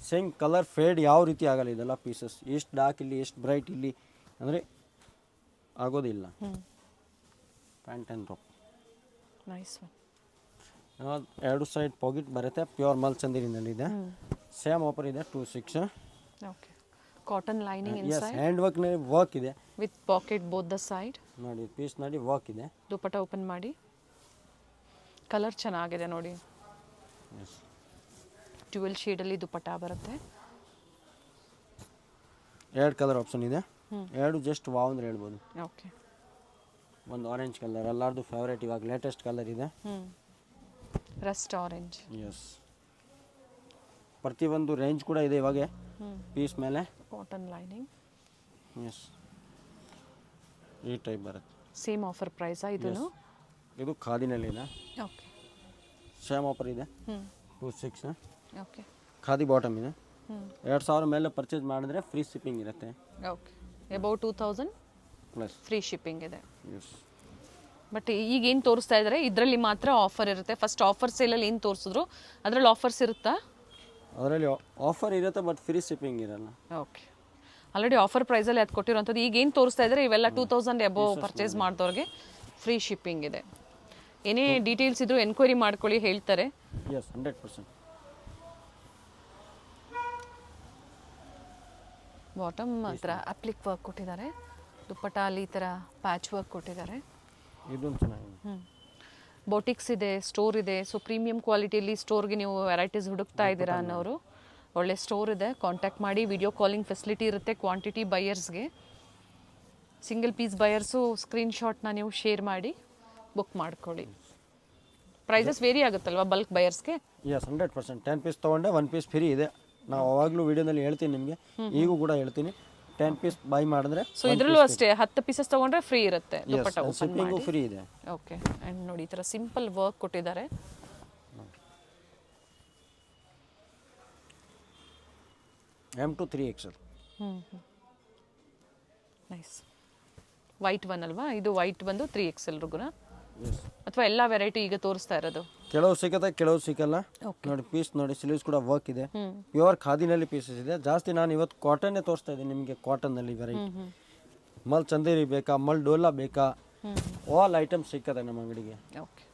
ಸೇಮ್ ಕಲರ್ ಫೇಡ್ ಯಾವ ರೀತಿ ಆಗಲ್ಲ ಇದೆಲ್ಲ ಪೀಸಸ್. ಎಷ್ಟು ಡಾರ್ಕ್ ಇಲ್ಲಿ ಎಷ್ಟು ಬ್ರೈಟ್ ಇಲ್ಲಿ ಅಂದರೆ ಆಗೋದಿಲ್ಲ. Pant and top nice one. 2 side pocket ಬರುತ್ತೆ. ಪ್ಯೂರ್ ಮಲ್ ಚಂದಿರಿನಲ್ಲಿದೆ. ಸೇಮ್ ಆಫರ್ ಇದೆ 26. ಓಕೆ. Cotton lining yes inside hand ವರ್ಕ್ನಲ್ಲಿ ವರ್ಕ್ ಇದೆ. With pocket both the side. ನೋಡಿ ಪೀಸ್ ನೋಡಿ ವರ್ಕ್ ಇದೆ. ದುಪ್ಪಟ್ಟ ಓಪನ್ ಮಾಡಿ. ಕಲರ್ ಚೆನ್ನಾಗಿದೆ ನೋಡಿ. ಎಸ್ ಡ್ಯುಯಲ್ ಶೇಡಲ್ಲಿ ದುಪ್ಪಟ್ಟ ಬರುತ್ತೆ. 2 ಕಲರ್ ಆಪ್ಷನ್ ಇದೆ. 2 ಜಸ್ಟ್ ವಾವ್ ಅಂದ್ರೆ ಹೇಳ್ಬೋದು. ಓಕೆ. ಒಂದು ಆರೆಂಜ್ ಕಲರ್ ಎಲ್ಲರದು ಫೇವ್ರೇಟ್, ಇವಾಗ ಲೇಟೆಸ್ಟ್ ಕಲರ್ ಇದೆ. Rust orange. ಎಸ್ ಪ್ರತಿಯೊಂದು ರೇಂಜ್ ಕೂಡ ಇದೆ ಇವಾಗ ಪೀಸ್ ಮೇಲೆ. Cotton lining. ಎಸ್ ಈ ಟೈಪ್ ಬರುತ್ತೆ. ಸೇಮ್ ಆಫರ್ ಪ್ರೈಸಾ ಇದೂ? ಇದು ಖಾದಿನಲ್ಲಿದೆ. ಓಕೆ. ಸೇಮ್ ಆಫರ್ ಇದೆ 26. ಓಕೆ. ಖಾದಿ ಬಾಟಮ್ ಇದೆ. 2000 ಮೇಲೆ ಪರ್ಚೇಸ್ ಮಾಡಿದ್ರೆ ಫ್ರೀ ಶಿಪ್ಪಿಂಗ್ ಇರುತ್ತೆ. Okay. About 2000 plus free shipping ಇದೆ. ಎಸ್. ಬಟ್ ಈಗ ಏನು ತೋರಿಸ್ತಾ ಇದ್ದಾರೆ ಇದರಲ್ಲಿ ಮಾತ್ರ ಆಫರ್ ಇರುತ್ತೆ. ಫಸ್ಟ್ ಆಫರ್ ಸೇಲಲ್ಲಿ ಏನು ತೋರಿಸಿದ್ರು ಅದರಲ್ಲಿ ಆಫರ್ಸ್ ಇರುತ್ತಾ? ಅದರಲ್ಲಿ ಆಫರ್ ಇರುತ್ತೆ ಬಟ್ ಫ್ರೀ ಶಿಪ್ಪಿಂಗ್ ಇರಲ್ಲ. ಓಕೆ. ಆಲ್ರೆಡಿ ಆಫರ್ ಪ್ರೈಸಲ್ಲಿ ಅದು ಕೊಟ್ಟಿರುವಂಥದ್ದು. ಈಗ ಏನು ತೋರಿಸ್ತಾ ಇದ್ದಾರೆ ಇವೆಲ್ಲ 2000 ಅಬೋವ್ ಪರ್ಚೇಸ್ ಮಾಡಿದವ್ರಿಗೆ ಫ್ರೀ ಶಿಪ್ಪಿಂಗ್ ಇದೆ. ಏನೇ ಡೀಟೇಲ್ಸ್ ಇದ್ರೂ ಎನ್ಕ್ವೈರಿ ಮಾಡ್ಕೊಳ್ಳಿ, ಹೇಳ್ತಾರೆ. ಎಸ್ 100%. ಬಾಟಮ್ ಹತ್ರ ಅಪ್ಲಿಕ್ ವರ್ಕ್ ಕೊಟ್ಟಿದ್ದಾರೆ. ದುಪ್ಪಟ್ಟ ಅಲ್ಲಿ ಈ ಥರ ಪ್ಯಾಚ್ ವರ್ಕ್ ಕೊಟ್ಟಿದ್ದಾರೆ. ಇದೊಂದು ಚೆನ್ನಾಗಿದೆ. ಬೋಟಿಕ್ಸ್ ಇದೆ, ಸ್ಟೋರ್ ಇದೆ. ಸೊ ಪ್ರೀಮಿಯಂ ಕ್ವಾಲಿಟಿಯಲ್ಲಿ ಸ್ಟೋರ್ಗೆ ನೀವು ವೆರೈಟೀಸ್ ಹುಡುಕ್ತಾ ಇದ್ದೀರಾ ಅನ್ನೋರು ಒಳ್ಳೆ ಸ್ಟೋರ್ ಇದೆ. ಕಾಂಟ್ಯಾಕ್ಟ್ ಮಾಡಿ. ವಿಡಿಯೋ ಕಾಲಿಂಗ್ ಫೆಸಿಲಿಟಿ ಇರುತ್ತೆ. ಕ್ವಾಂಟಿಟಿ ಬೈಯರ್ಸ್ಗೆ. ಸಿಂಗಲ್ ಪೀಸ್ ಬೈಯರ್ಸು ಸ್ಕ್ರೀನ್ಶಾಟ್ನ ನೀವು ಶೇರ್ ಮಾಡಿ ಬುಕ್ ಮಾಡ್ಕೊಳ್ಳಿ. ಪ್ರೈಸಸ್ ವೇರಿ ಆಗುತ್ತಲ್ವಾ ಬಲ್ಕ್ ಬೈಯರ್ಸ್ಗೆ? ಎಸ್ 100%. 10 ಪೀಸ್ ತೊಗೊಂಡೆ 1 ಪೀಸ್ ಫ್ರೀ ಇದೆ. ನಾವು ಅವಾಗಲೂ ವಿಡಿಯೋನಲ್ಲಿ ಹೇಳ್ತೀನಿ ನಿಮಗೆ, ಈಗೂ ಕೂಡ ಹೇಳ್ತೀನಿ. 10 ಪೀಸ್ ಬೈ ಮಾಡಿದ್ರೆ ಸೊ ಇದರಲ್ಲೂ ಅಷ್ಟೇ 10 ಪೀಸಸ್ ತೊಗೊಂಡ್ರೆ ಫ್ರೀ ಇರುತ್ತೆ. ದುಪ್ಪಟ್ಟ ಓಪನ್ ಶಿಪ್ಪಿಂಗು ಮಾಡಿ. ಫ್ರೀ ಇದೆ. ಓಕೆ. ಆ್ಯಂಡ್ ನೋಡಿ ಈ ಥರ ಸಿಂಪಲ್ ವರ್ಕ್ ಕೊಟ್ಟಿದ್ದಾರೆ. M to 3XL. Nice. White one ಅಲ್ವಾ ಇದು? ವೈಟ್ ಬಂದು 3XL ಎಸ್. ಅಥವಾ ಎಲ್ಲ ವೆರೈಟಿ ಈಗ ತೋರಿಸ್ತಾ ಇರೋದು? ಕೆಲವು ಸಿಗುತ್ತೆ, ಕೆಲವು ಸಿಕ್ಕಲ್ಲ. ಓಕೆ. ನೋಡಿ ಪೀಸ್ ನೋಡಿ, ಸ್ಲೀವ್ಸ್ ಕೂಡ ವರ್ಕ್ ಇದೆ. ಪ್ಯೂರ್ ಖಾದಿನಲ್ಲಿ ಪೀಸಸ್ ಇದೆ. ಜಾಸ್ತಿ ನಾನು ಇವತ್ತು ಕಾಟನ್ನೇ ತೋರಿಸ್ತಾ ಇದ್ದೀನಿ ನಿಮಗೆ. ಕಾಟನ್ನಲ್ಲಿ ವೆರೈಟಿ ಮಲ್ ಚಂದೇರಿ ಬೇಕಾ, ಮಲ್ ಡೋಲಾ ಬೇಕಾ, ಆಲ್ ಐಟಮ್ ಸಿಕ್ಕತ್ತೆ ನಮ್ಮ ಅಂಗಡಿಗೆ. ಓಕೆ.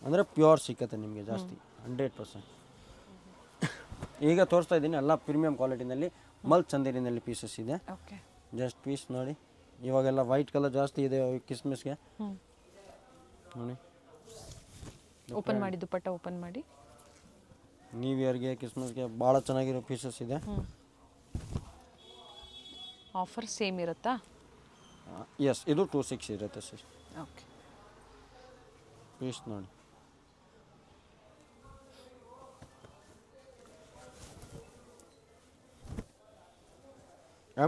ಅಂದರೆ ಪ್ಯೂರ್ ಸಿಕ್ಕತ್ತೆ ನಿಮಗೆ ಜಾಸ್ತಿ 100%. ಈಗ ತೋರಿಸ್ತಾ ಇದ್ದೀನಿ ಎಲ್ಲ ಪ್ರೀಮಿಯಂ ಕ್ವಾಲಿಟಿನಲ್ಲಿ ಮಲ್ ಚಂದೇರಿನಲ್ಲಿ ಪೀಸಸ್ ಇದೆ. ಓಕೆ. ಜಸ್ಟ್ ಪೀಸ್ ನೋಡಿ. ಇವಾಗೆಲ್ಲ ವೈಟ್ ಕಲರ್ ಜಾಸ್ತಿ ಇದೆ ಕ್ರಿಸ್ಮಸ್ಗೆ. ನೋಡಿ ಓಪನ್ ಮಾಡಿ. ದುಪ್ಪಟ್ಟ ಓಪನ್ ಮಾಡಿ. ನ್ಯೂ ಇಯರ್ಗೆ ಕ್ರಿಸ್ಮಸ್ಗೆ ಭಾಳ ಚೆನ್ನಾಗಿರೋ ಪೀಸಸ್ ಇದೆ. ಆಫರ್ ಸೇಮ್ ಇರುತ್ತಾ? ಎಸ್ ಇದು 26 ಇರುತ್ತೆ ಸರ್. ಓಕೆ. ಪೀಸ್ ನೋಡಿ.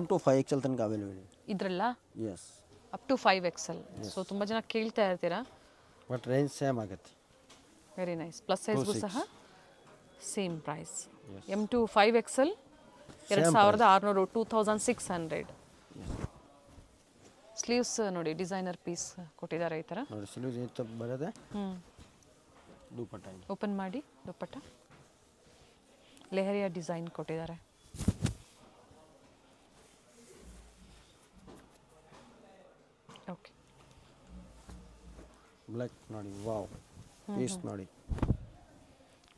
M to 5XL ತನಕ ಅವೈಲೇಬಲ್ ಇದೆ ಇದ್ರಲ್ಲ? S. Up to 5XL. So ತುಂಬ ಜನ ಕೇಳ್ತಾ ಇರ್ತೀರಾ. ಬಟ್ ರೇಂಜ್ ಸೇಮ್ ಆಗುತ್ತೆ. Very nice. ಪ್ಲಸ್ ಸೈಜ್ಗೂ ಸಹ same price. Yes. M to 5XL 2600, 2600. Sleeves ನೋಡಿ ಡಿಸೈನರ್ ಪೀಸ್ ಕೊಟ್ಟಿದ್ದಾರೆ ಈ ಥರ. ನೋಡಿ ಸ್ಲೀವ್ಸ್ ಈ ಥರ ಬರುತ್ತೆ. ದುಪ್ಪಟ್ಟ ಓಪನ್ ಮಾಡಿ. ದುಪ್ಪಟ್ಟ ಲೆಹರಿಯಾ ಡಿಸೈನ್ ಕೊಟ್ಟಿದ್ದಾರೆ. ಓಕೆ. ಬ್ಲ್ಯಾಕ್ ನೋಡಿ. ವಾವ್. ಪೀಸ್ ನೋಡಿ.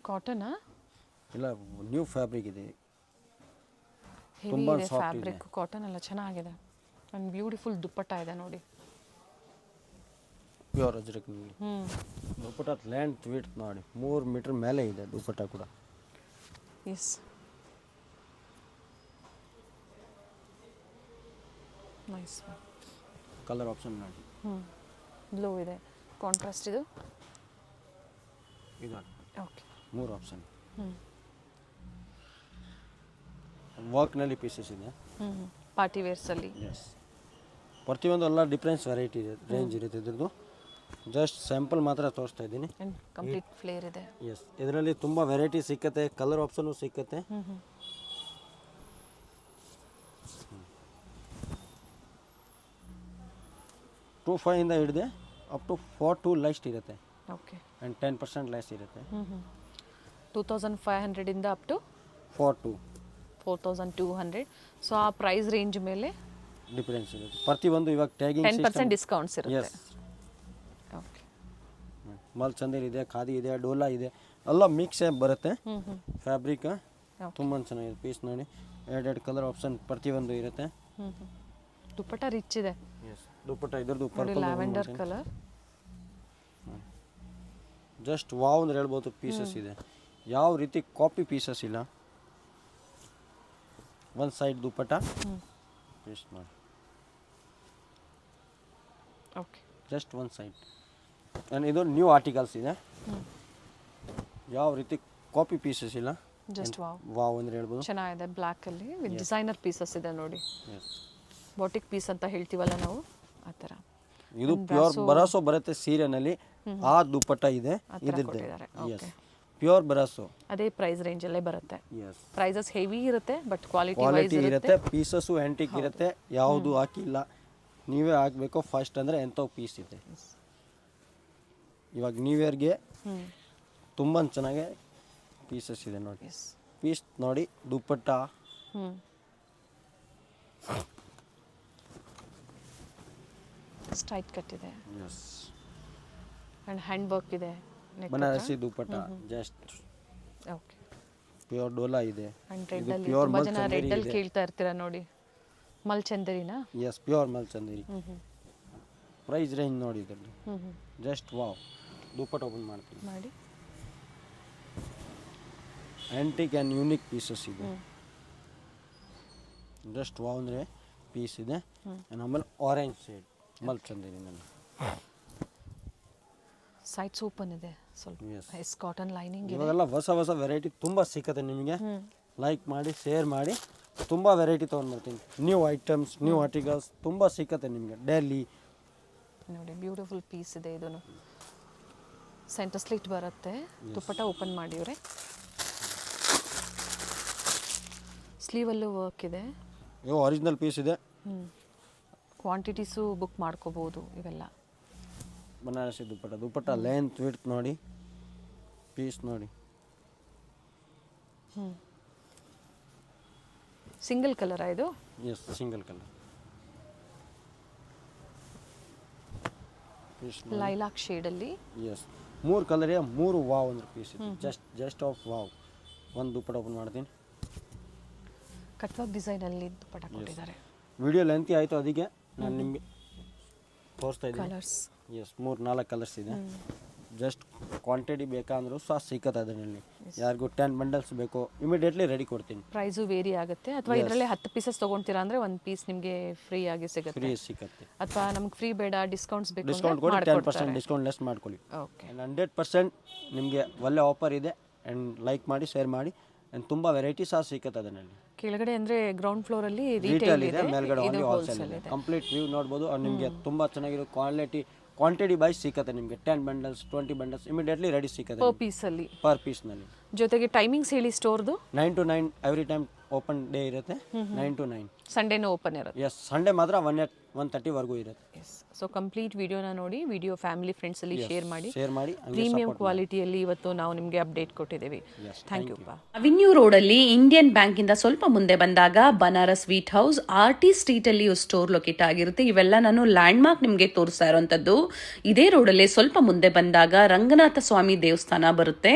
ಕಾಟನಾ? ಇಲ್ಲ ನ್ಯೂ ಫ್ಯಾಬ್ರಿಕ್ ಇದೆ. ಹೆವಿ ತುಂಬ ಇದೆ ಸಾಫ್ಟ್ ಇದೆ ಫ್ಯಾಬ್ರಿಕ್ ಕಾಟನ್ ಎಲ್ಲ ಚೆನ್ನಾಗಿದೆ ಆ್ಯಂಡ್ ಬ್ಯೂಟಿಫುಲ್ ದುಪ್ಪಟ್ಟ ಇದೆ ನೋಡಿ. ಪ್ಯೂರ್ ಅಜ್ರಕ್ ನಿಮಗೆ ದುಪ್ಪಟ್ಟ ಲೆಂತ್ ವಿಡ್ತ್ ನೋಡಿ 3 ಮೀಟರ್ ಮೇಲೆ ಇದೆ ದುಪ್ಪಟ್ಟ ಕೂಡ. S nice. ಕಲರ್ ಆಪ್ಷನ್ ನೋಡಿ ಬ್ಲೂ ಇದೆ ಕಾಂಟ್ರಾಸ್ಟ್ ಇದು. ಇದು ಓಕೆ 3 ಆಪ್ಷನ್. ವರ್ಕ್ನಲ್ಲಿ ಪೀಸಸ್ ಇದೆ. ಪಾರ್ಟಿ ವೇರ್ಸಲ್ಲಿ. ಎಸ್ ಪ್ರತಿಯೊಂದು ಎಲ್ಲ ಡಿಫ್ರೆನ್ಸ್ ವೆರೈಟಿ ಇದೆ, ರೇಂಜ್ ಇರುತ್ತೆ ಇದ್ರದ್ದು. ಜಸ್ಟ್ ಸ್ಯಾಂಪಲ್ ಮಾತ್ರ ತೋರಿಸ್ತಾ ಇದ್ದೀನಿ. ಆ್ಯಂಡ್ ಕಂಪ್ಲೀಟ್ ಫ್ಲೇರ್ ಇದೆ. ಎಸ್ ಇದರಲ್ಲಿ ತುಂಬ ವೆರೈಟಿ ಸಿಕ್ಕತ್ತೆ, ಕಲರ್ ಆಪ್ಷನ್ನು ಸಿಕ್ಕತ್ತೆ. 25 ಇಂದ ಹಿಡಿದೆ ಅಪ್ ಟು 42 ಲೈಸ್ಟ್ ಇರುತ್ತೆ. ಓಕೆ ಆ್ಯಂಡ್ 10% ಲೆಸ್ ಇರುತ್ತೆ. 2500 ಇಂದ ಅಪ್ ಟು 42 ಸೊ ಆ ಪ್ರೈಸ್ ರೇಂಜ್ ಮೇಲೆ ಡಿಫ್ರೆನ್ಸ್ ಇರುತ್ತೆ. ಪ್ರತಿಯೊಂದು ಇವಾಗ ಟ್ಯಾಗಿಂಗ್ 10% ಡಿಸ್ಕೌಂಟ್ಸ್ ಇರುತ್ತೆ. ಎಸ್ ಓಕೆ ಮಲ್ ಚಂದೇರ್ ಇದೆ, ಖಾದಿ ಇದೆ, ಡೋಲಾ ಇದೆ, ಎಲ್ಲ ಮಿಕ್ಸ್ ಬರುತ್ತೆ. ಫ್ಯಾಬ್ರಿಕ್ ತುಂಬ ಚೆನ್ನಾಗಿದೆ. ಪೀಸ್ ನೋಡಿ ಎರಡು ಕಲರ್ ಆಪ್ಷನ್ ಪ್ರತಿಯೊಂದು ಇರುತ್ತೆ. ದುಪ್ಪಟ್ಟ ರಿಚ್ ಇದೆ. ಎಸ್ ದುಪ್ಪಟ್ಟ ಇದ್ರದ್ದು ನೋಡಿ ಲ್ಯಾವೆಂಡರ್ ಕಲರ್. ಜಸ್ಟ್ ವಾವ್ ಅಂದ್ರೆ ಹೇಳ್ಬೋದು. ಪೀಸಸ್ ಇದೆ, ಯಾವ ರೀತಿ ಕಾಪಿ ಪೀಸಸ್ ಇಲ್ಲ. ಒಂದು ಸೈಡ್ ದುಪ್ಪಟ್ಟ ಪೀಸ್ ಮಾಡಿ ಓಕೆ ಜಸ್ಟ್ ಒಂದು ಸೈಡ್. ಆ್ಯಂಡ್ ಇದು ನ್ಯೂ ಆರ್ಟಿಕಲ್ಸ್ ಇದೆ, ಯಾವ ರೀತಿ ಕಾಪಿ ಪೀಸಸ್ ಇಲ್ಲ. ಜಸ್ಟ್ ವಾವ್ ಅಂದ್ರೆ ಹೇಳ್ಬೋದು. ಚೆನ್ನಾಗಿದೆ ಬ್ಲ್ಯಾಕ್ ಅಲ್ಲಿ ವಿತ್ ಡಿಸೈನರ್ ಪೀಸಸ್ ಇದೆ ನೋಡಿ. ಎಸ್ ಬಾಟಿಕ್ ಪೀಸ್ ಅಂತ ಹೇಳ್ತೀವಲ್ಲ ನಾವು ಆ ಥರ. ಇದು ಪ್ಯೂರ್ ಬರಾಸೋ ಬರುತ್ತೆ ಸೀರೆನಲ್ಲಿ. ಆ ದುಪ್ಪಟ್ಟ ಇದೆ ಇದ್ರದ್ದು. ಎಸ್ ಪ್ಯೂರ್ ಬರಾಸೋ ಅದೇ ಪ್ರೈಸ್ ರೇಂಜ್ ಅಲ್ಲೇ ಬರುತ್ತೆ. ಎಸ್ ಪ್ರೈಸಸ್ ಹೆವಿ ಇರುತ್ತೆ ಬಟ್ ಕ್ವಾಲಿಟಿ ಕ್ವಾಲಿಟಿ ಇರುತ್ತೆ. ಪೀಸಸ್ಸು ಆ್ಯಂಟಿಕ್ ಇರುತ್ತೆ, ಯಾವುದು ಹಾಕಿಲ್ಲ, ನೀವೇ ಹಾಕಬೇಕು ಫಸ್ಟ್ ಅಂದರೆ ಎಂಥವು ಪೀಸ್ ಇದೆ. ಇವಾಗ ನ್ಯೂ ಇಯರ್ಗೆ ತುಂಬ ಚೆನ್ನಾಗಿ ಪೀಸಸ್ ಇದೆ ನೋಡಿ. ಪೀಸ್ ನೋಡಿ ದುಪ್ಪಟ್ಟ ಸ್ಟ್ರೈಟ್ ಕಟ್ ಇದೆ ಎಸ್ ಆ್ಯಂಡ್ ಹ್ಯಾಂಡ್ ವರ್ಕ್ ಇದೆ. Banarasi dupatta just okay pure ಡೋಲಾ ಇದೆ. ಆ್ಯಂಡ್ ರೆಡ್ಡಲ್ಲಿ ತುಂಬ ಜನ ರೆಡ್ಡಲ್ಲಿ ಕೇಳ್ತಾ ಇರ್ತೀರ ನೋಡಿ. ಮಲ್ಚಂದರಿನಾ? ಎಸ್ ಪ್ಯೂರ್ ಮಲ್ಚಂದೇರಿ. ಪ್ರೈಸ್ ರೇಂಜ್ ನೋಡಿ ಇದರಲ್ಲಿ ಜಸ್ಟ್ ವಾವ್. ದುಪ್ಪಟ್ಟ ಓಪನ್ ಮಾಡ್ತೀನಿ ಮಾಡಿ. ಆ್ಯಂಟಿಕ್ ಆ್ಯಂಡ್ ಯೂನಿಕ್ ಪೀಸಸ್ ಇದೆ. ಜಸ್ಟ್ ವಾವ್ ಅಂದರೆ ಪೀಸ್ ಇದೆ. ಆಮೇಲೆ ಆರೆಂಜ್ ಶೇಡ್ ಮಲ್ಚಂದೇರಿನಲ್ಲಿ ಸೈಡ್ಸ್ ಓಪನ್ ಇದೆ ಸ್ವಲ್ಪ. ಎಸ್ ಕಾಟನ್ ಲೈನಿಂಗ್ ಇದೆ. ಇವಾಗೆಲ್ಲ ಹೊಸ ಹೊಸ ವೆರೈಟಿ ತುಂಬ ಸಿಕ್ಕತ್ತೆ ನಿಮಗೆ. ಲೈಕ್ ಮಾಡಿ ಶೇರ್ ಮಾಡಿ, ತುಂಬ ವೆರೈಟಿ ತೊಗೊಂಡ್ಬರ್ತೀನಿ. ನ್ಯೂ ಐಟಮ್ಸ್, ನ್ಯೂ ಆರ್ಟಿಕಲ್ಸ್ ತುಂಬ ಸಿಕ್ಕತ್ತೆ ನಿಮಗೆ ಡೈಲಿ. ನೋಡಿ ಬ್ಯೂಟಿಫುಲ್ ಪೀಸ್ ಇದೆ. ಇದನ್ನು ಸೆಂಟರ್ ಸ್ಲಿಟ್ ಬರುತ್ತೆ. ದುಪ್ಪಟ್ಟ ಓಪನ್ ಮಾಡಿವ್ರೆ. ಸ್ಲೀವಲ್ಲೂ ವರ್ಕ್ ಇದೆ. ಇವು ಒರಿಜಿನಲ್ ಪೀಸ್ ಇದೆ. ಕ್ವಾಂಟಿಟೀಸು ಬುಕ್ ಮಾಡ್ಕೋಬೋದು ಇವೆಲ್ಲ. ಬನಾರಸಿ ದುಪ್ಪಟ್ಟ. ದುಪ್ಪಟ್ಟ ಲೆಂತ್ ವಿಡ್ತ್ ನೋಡಿ, ಪೀಸ್ ನೋಡಿ. ಸಿಂಗಲ್ ಕಲರಾ ಇದು? Yes single colour piece. Lilac ಶೇಡಲ್ಲಿ. ಎಸ್ 3 ಕಲರ್ 3 ವಾವ್ ಅಂದ್ರೆ ಪೀಸ್ ಇದೆ. Just of wow. ಒಂದು ದುಪ್ಪಟ್ಟ ಓಪನ್ ಮಾಡ್ತೀನಿ. ಕಟ್ವರ್ಕ್ ಡಿಸೈನಲ್ಲಿ ದುಪ್ಪಟ್ಟ ಕೊಟ್ಟಿದ್ದಾರೆ. ವಿಡಿಯೋ ಲೆಂತಿ ಆಯಿತು, ಅದಕ್ಕೆ ನಾನು ನಿಮಗೆ ತೋರಿಸ್ತಾ ಇದ್ದೀನಿ. ಕಲರ್ಸ್ ಎಸ್ 3-4 ಕಲರ್ಸ್ ಇದೆ. ಜಸ್ಟ್ ಕ್ವಾಂಟಿಟಿ ಬೇಕಂದ್ರೂ ಸಹ ಸಿಕ್ಕತ್ತೆ ಅದರಲ್ಲಿ. ಯಾರಿಗೂ 10 ಬಂಡಲ್ಸ್ ಬೇಕು ಇಮಿಡಿಯೇಟ್ಲಿ ರೆಡಿ ಕೊಡ್ತೀನಿ. ಪ್ರೈಸು ವೇರಿ ಆಗುತ್ತೆ. ಅಥವಾ ಇದರಲ್ಲೇ 10 ಪೀಸಸ್ ತೊಗೊಳ್ತೀರಾ ಅಂದರೆ ಒಂದು ಪೀಸ್ ನಿಮಗೆ ಫ್ರೀ ಆಗಿ ಸಿಗುತ್ತೆ. ಫ್ರೀ ಸಿಕ್ಕತ್ತೆ. ಅಥವಾ ನಮ್ಗೆ ಫ್ರೀ ಬೇಡ ಡಿಸ್ಕೌಂಟ್ಸ್ ಬೇಕು ಡಿಸ್ಕೌಂಟ್ ಕೊಡಿ, 10% ಡಿಸ್ಕೌಂಟ್ ಲೆಸ್ ಮಾಡ್ಕೊಳ್ಳಿ. ಓಕೆ 100% ನಿಮಗೆ ಒಳ್ಳೆ ಆಫರ್ ಇದೆ. ಆ್ಯಂಡ್ ಲೈಕ್ ಮಾಡಿ, ಶೇರ್ ಮಾಡಿ. ಆ್ಯಂಡ್ ತುಂಬ ವೆರೈಟಿ ಸಹ ಸಿಕ್ಕತ್ತೆ ಅದರಲ್ಲಿ. ಕೆಳಗಡೆ ಅಂದರೆ ಗ್ರೌಂಡ್ ಫ್ಲೋರಲ್ಲಿ ರಿಟೇಲ್ ಇದೆ, ಮೇಲ್ಗಡೆ ಓನ್ಲಿ ಹೋಲ್ಸೇಲ್ ಇದೆ. ಕಂಪ್ಲೀಟ್ ವ್ಯೂ ನೋಡ್ಬೋದು. ನಿಮಗೆ ತುಂಬ ಚೆನ್ನಾಗಿರೋ ಕ್ವಾಂಟಿಟಿ ವೈಸ್ ಸಿಕ್ಕತ್ತೆ ನಿಮಗೆ. 10 ಬಂಡಲ್ಸ್ 20 ಬಂಡಲ್ಸ್ ಇಮಿಡಿಯೇಟ್ಲಿ ರೆಡಿ ಸಿಕ್ಕತ್ತೆ ಪರ್ ಪೀಸಲ್ಲಿ. ಪರ್ ಪೀಸ್ನಲ್ಲಿ. ಜೊತೆಗೆ ಟೈಮಿಂಗ್ಸ್ ಹೇಳಿ ಸ್ಟೋರ್ದು? 9 to 9 every time open day ಇರುತ್ತೆ. 9 to 9 ಸಂಡೇನೂ ಓಪನ್ ಇರುತ್ತೆ. ಎಸ್ ಸಂಡೇ ಮಾತ್ರ 1:30ವರೆಗೂ ಇರುತ್ತೆ. ಎಸ್ ಸೊ ಕಂಪ್ಲೀಟ್ ವಿಡಿಯೋನ ನೋಡಿ, ವಿಡಿಯೋ ಫ್ಯಾಮಿಲಿ ಫ್ರೆಂಡ್ಸಲ್ಲಿ ಶೇರ್ ಮಾಡಿ. ಶೇರ್ ಮಾಡಿ, ಪ್ರೀಮಿಯಂ ಕ್ವಾಲಿಟಿಯಲ್ಲಿ ಇವತ್ತು ನಾವು ನಿಮಗೆ ಅಪ್ಡೇಟ್ ಕೊಟ್ಟಿದ್ದೀವಿ. Thank you. ಅವೆನ್ಯೂ ರೋಡಲ್ಲಿ ಇಂಡಿಯನ್ ಬ್ಯಾಂಕಿಂದ ಸ್ವಲ್ಪ ಮುಂದೆ ಬಂದಾಗ Banaras sweet house, RT street ಅಲ್ಲಿ ಸ್ಟೋರ್ ಲೊಕೇಟ್ ಆಗಿರುತ್ತೆ. ಇವೆಲ್ಲ ನಾನು ಲ್ಯಾಂಡ್ ಮಾರ್ಕ್ ನಿಮಗೆ ತೋರಿಸ್ತಾ ಇರೋಂಥದ್ದು. ಇದೇ ರೋಡಲ್ಲಿ ಸ್ವಲ್ಪ ಮುಂದೆ ಬಂದಾಗ ರಂಗನಾಥ ಸ್ವಾಮಿ ದೇವಸ್ಥಾನ ಬರುತ್ತೆ.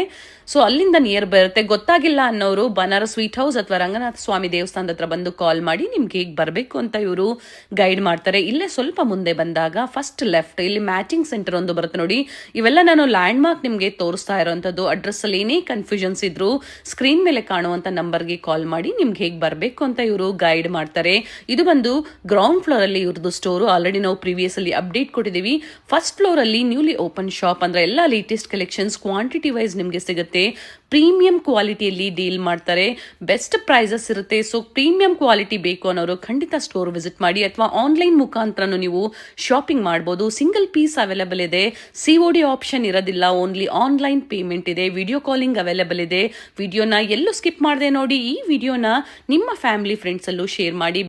ಸೊ ಅಲ್ಲಿಂದ ನಿಯರ್ ಬರುತ್ತೆ. ಗೊತ್ತಾಗಿಲ್ಲ ಅನ್ನೋರು ಬನಾರಸ್ ಸ್ವೀಟ್ ಹೌಸ್ ಅಥವಾ ರಂಗನಾಥ ಸ್ವಾಮಿ ದೇವಸ್ಥಾನದ ಹತ್ರ ಬಂದು ಕಾಲ್ ಮಾಡಿ, ನಿಮ್ಗೆ ಹೇಗೆ ಬರಬೇಕು ಅಂತ ಇವರು ಗೈಡ್ ಮಾಡ್ತಾರೆ. ಇಲ್ಲೇ ಸ್ವಲ್ಪ ಮುಂದೆ ಬಂದಾಗ ಫಸ್ಟ್ ಲೆಫ್ಟ್ ಇಲ್ಲಿ ಮ್ಯಾಚಿಂಗ್ ಸೆಂಟರ್ ಒಂದು ಬರುತ್ತೆ ನೋಡಿ. ಇವೆಲ್ಲ ನಾನು ಲ್ಯಾಂಡ್ ಮಾರ್ಕ್ ನಿಮಗೆ ತೋರಿಸ್ತಾ ಇರೋಂಥದ್ದು. ಅಡ್ರೆಸ್ ಅಲ್ಲಿ ಏನೇ ಕನ್ಫ್ಯೂಷನ್ಸ್ ಇದ್ರು ಸ್ಕ್ರೀನ್ ಮೇಲೆ ಕಾಣುವಂತ ನಂಬರ್ಗೆ ಕಾಲ್ ಮಾಡಿ ನಿಮ್ಗೆ ಹೇಗೆ ಬರಬೇಕು ಅಂತ ಇವರು ಗೈಡ್ ಮಾಡ್ತಾರೆ. ಇದು ಬಂದು ಗ್ರೌಂಡ್ ಫ್ಲೋರ್ ಅಲ್ಲಿ ಇವ್ರದ್ದು ಸ್ಟೋರು. ಆಲ್ರೆಡಿ ನಾವು ಪ್ರೀವಿಯಸ್ ಅಲ್ಲಿ ಅಪ್ಡೇಟ್ ಕೊಟ್ಟಿದ್ದೀವಿ. ಫಸ್ಟ್ ಫ್ಲೋರ್ ಅಲ್ಲಿ ನ್ಯೂಲಿ ಓಪನ್ ಶಾಪ್, ಅಂದ್ರೆ ಎಲ್ಲ ಲೇಟೆಸ್ಟ್ ಕಲೆಕ್ಷನ್ಸ್ ಕ್ವಾಂಟಿಟಿ ವೈಸ್ ನಿಮಗೆ ಸಿಗುತ್ತೆ. ಪ್ರೀಮಿಯಂ ಕ್ವಾಲಿಟಿಯಲ್ಲಿ ಡೀಲ್ ಮಾಡ್ತಾರೆ. ಬೆಸ್ಟ್ ಪ್ರೈಸಸ್ ಇರುತ್ತೆ. ಸೊ ಪ್ರೀಮಿಯಂ ಕ್ವಾಲಿಟಿ ಬೇಕು ಅನ್ನೋರು ಖಂಡಿತ ಸ್ಟೋರ್ ವಿಸಿಟ್ ಮಾಡಿ, ಅಥವಾ ಆನ್ಲೈನ್ ಮುಖಾಂತರ ನೀವು ಶಾಪಿಂಗ್ ಮಾಡಬಹುದು. ಸಿಂಗಲ್ ಪೀಸ್ ಅವೈಲೇಬಲ್ ಇದೆ. COD ಆಪ್ಷನ್ ಇರೋದಿಲ್ಲ, ಓನ್ಲಿ ಆನ್ಲೈನ್ ಪೇಮೆಂಟ್ ಇದೆ. ವಿಡಿಯೋ ಕಾಲಿಂಗ್ ಅವೈಲೇಬಲ್ ಇದೆ. ವಿಡಿಯೋನ ಎಲ್ಲೂ ಸ್ಕಿಪ್ ಮಾಡದೆ ನೋಡಿ. ಈ ವಿಡಿಯೋನ ನಿಮ್ಮ ಫ್ಯಾಮಿಲಿ ಫ್ರೆಂಡ್ಸ್ ಅಲ್ಲೂ ಶೇರ್ ಮಾಡಿ.